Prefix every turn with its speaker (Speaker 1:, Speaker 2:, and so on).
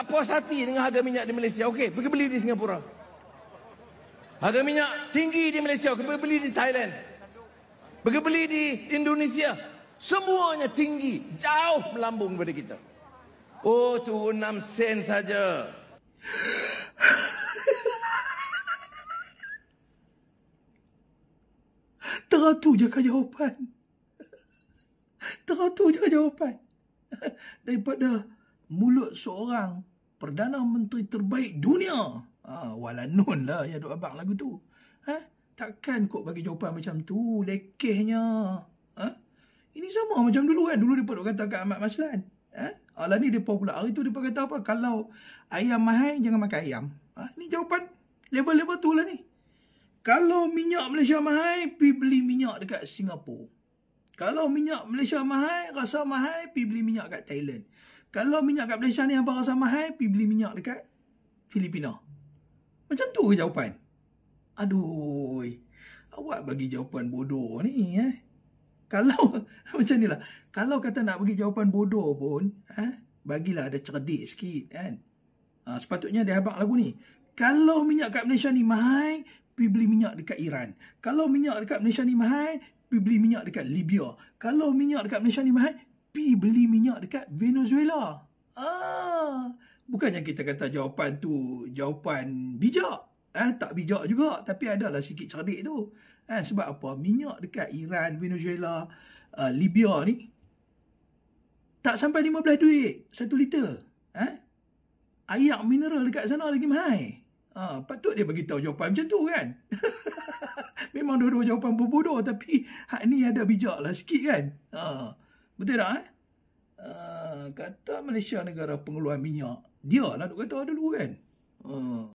Speaker 1: tak puas hati dengan harga minyak di Malaysia, okey, pergi beli di Singapura. Harga minyak tinggi di Malaysia, pergi beli di Thailand. Pergi beli di Indonesia. Semuanya tinggi, jauh melambung daripada kita. Oh, turun 6 sen saja.
Speaker 2: Teratur je kan jawapan. Teratur je kan jawapan. Daripada mulut seorang Perdana Menteri terbaik dunia. Walanun lah ya duk abang lagu tu. Takkan kok bagi jawapan macam tu. Lekehnya. Ini sama macam dulu kan. Dulu dia duk kata kat Ahmad Maslan. Alah ni dia pula. Hari tu dia kata apa? Kalau ayam mahal jangan makan ayam. Ni jawapan level-level tu lah ni. Kalau minyak Malaysia mahal, pergi beli minyak dekat Singapura. Kalau minyak Malaysia mahal, rasa mahal, pergi beli minyak kat Thailand. Kalau minyak kat Malaysia ni hampa rasa mahal, pergi beli minyak dekat Filipina. Macam tu ke jawapan? Aduh, awak bagi jawapan bodoh ni. Kalau, macam ni lah. Kalau kata nak bagi jawapan bodoh pun, bagilah ada cerdik sikit kan. Sepatutnya dia habaq lagu ni. Kalau minyak kat Malaysia ni mahal, pergi beli minyak dekat Iran. Kalau minyak dekat Malaysia ni mahal, pergi beli minyak dekat Libya. Kalau minyak dekat Malaysia ni mahal, pergi beli minyak dekat Venezuela. Bukannya kita kata jawapan tu jawapan bijak. Tak bijak juga, tapi adalah sikit cerdik tu. Sebab apa? Minyak dekat Iran, Venezuela, Libya ni tak sampai 15 duit 1 liter. Air mineral dekat sana lagi mahal. Patut dia bagi tahu jawapan macam tu kan. Memang dua-dua jawapan berbodoh, tapi hak ni ada bijak lah sikit kan. Betul tak? Kata Malaysia negara pengeluar minyak, dia lah duk kata dulu kan.